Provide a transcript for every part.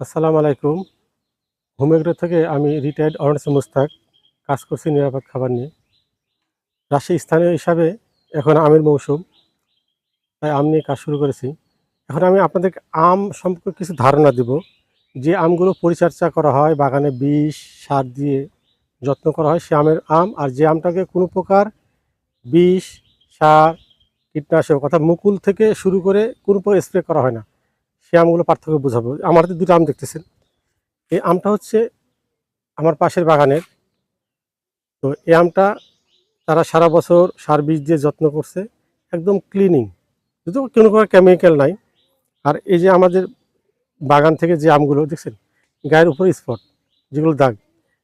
আসসালামু আলাইকুম। হোমএগ্রো থেকে আমি রিটায়ার্ড অনার্স মুস্তাক কাজ করছি নিরাপদ খাবার নিয়ে। রাজশাহী স্থানীয় হিসাবে এখন আমের মৌসুম, তাই আম নিয়ে কাজ শুরু করেছি। এখন আমি আপনাদেরকে আম সম্পর্কে কিছু ধারণা দিব। যে আমগুলো পরিচর্যা করা হয়, বাগানে বিষ, সার দিয়ে যত্ন করা হয় সে আমের আর যে আমটাকে কোনো প্রকার বিষ, সার, কীটনাশক অর্থাৎ মুকুল থেকে শুরু করে কোনো প্রকার স্প্রে করা হয় না, সে আমগুলো পার্থক্য বোঝাবো। আমার হাতে দুটো আম দেখতেছেন। এই আমটা হচ্ছে আমার পাশের বাগানের। তো এই আমটা তারা সারা বছর সার বীজ দিয়ে যত্ন করছে, একদম ক্লিনিং, যদিও কোনো প্রকার কেমিক্যাল নাই। আর এই যে আমাদের বাগান থেকে যে আমগুলো দেখছেন, গায়ের উপরে স্পট যেগুলো দাগ,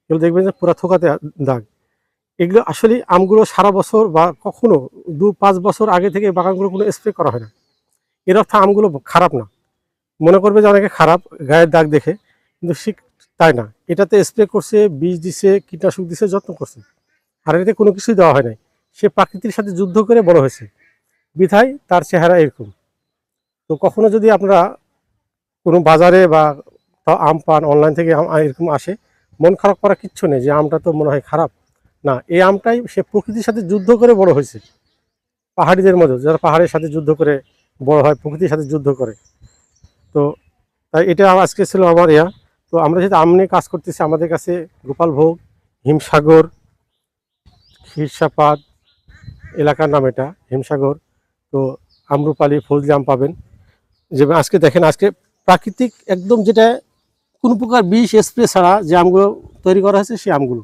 এগুলো দেখবেন যে পুরা থোকাতে দাগ। এগুলো আসলে আমগুলো সারা বছর বা কখনো 2-5 বছর আগে থেকে বাগানগুলো কোনো স্প্রে করা হয় না। এর অর্থ আমগুলো খারাপ না। মনে করবে যে অনেকে খারাপ গায়ের দাগ দেখে, কিন্তু ঠিক তাই না। এটাতে স্প্রে করছে, বীজ দিছে, কীটনাশক দিছে, যত্ন করছে। আর এতে কোনো কিছুই দেওয়া হয় নাই। সে প্রকৃতির সাথে যুদ্ধ করে বড় হয়েছে, বিধায় তার চেহারা এরকম। তো কখনো যদি আপনারা কোনো বাজারে বা আম পান, অনলাইন থেকে আম এরকম আসে, মন খারাপ করা কিচ্ছু নেই যে আমটা তো মনে হয় খারাপ। না, এই আমটাই সে প্রকৃতির সাথে যুদ্ধ করে বড় হয়েছে। পাহাড়িদের মধ্যে যারা পাহাড়ের সাথে যুদ্ধ করে বড় হয়, প্রকৃতির সাথে যুদ্ধ করে। তো তাই এটা আজকে ছিল আমার তো আমরা যেহেতু আম নিয়ে কাজ করতেছি, আমাদের কাছে গোপালভোগ, হিমসাগর, ক্ষীরসাপাত এলাকার নাম এটা হিমসাগর, তো আম্রপালি, ফজলি আম পাবেন। যেমন আজকে দেখেন, আজকে প্রাকৃতিক একদম, যেটা কোনো প্রকার বিষ স্প্রে ছাড়া যে আমগুলো তৈরি করা হয়েছে, সেই আমগুলো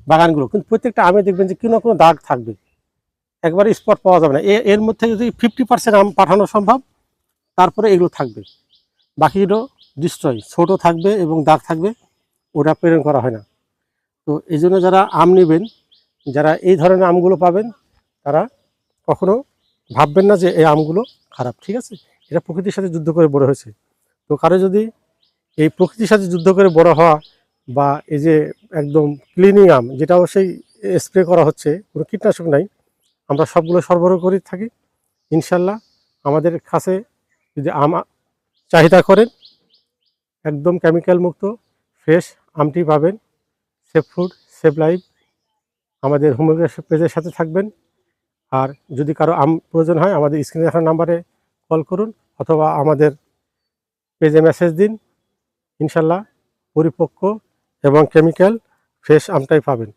বাগানগুলো কিন্তু প্রত্যেকটা আমে দেখবেন যে কোনো না কোনো দাগ থাকবে, একবারে স্পট পাওয়া যাবে না। এর মধ্যে যদি 50% আম পাঠানো সম্ভব, তারপরে এগুলো থাকবে, বাকিগুলো ডিস্ট্রয়, ছোট থাকবে এবং দাগ থাকবে, ওটা প্রেরণ করা হয় না। তো এই জন্য যারা আম নেবেন, যারা এই ধরনের আমগুলো পাবেন, তারা কখনো ভাববেন না যে এই আমগুলো খারাপ। ঠিক আছে, এটা প্রকৃতির সাথে যুদ্ধ করে বড় হয়েছে। তো কারো যদি এই প্রকৃতির সাথে যুদ্ধ করে বড় হওয়া, বা এই যে একদম ক্লিনিং আম, যেটা অবশ্যই স্প্রে করা হচ্ছে, কোনো কীটনাশক নাই, আমরা সবগুলো সরবরাহ করে থাকি ইনশাল্লাহ। আমাদের কাছে যদি আম চাহিদা করেন, একদম কেমিক্যাল মুক্ত ফ্রেশ আমটি পাবেন। সেফ ফুড, সেফ লাইফ, আমাদের হোমওয়েগ্রো পেজের সাথে থাকবেন। আর যদি কারো আম প্রয়োজন হয়, আমাদের স্ক্রিনে দেখার নাম্বারে কল করুন, অথবা আমাদের পেজে মেসেজ দিন। ইনশাল্লাহ পরিপক্ক এবং কেমিক্যাল ফ্রেশ আমটাই পাবেন।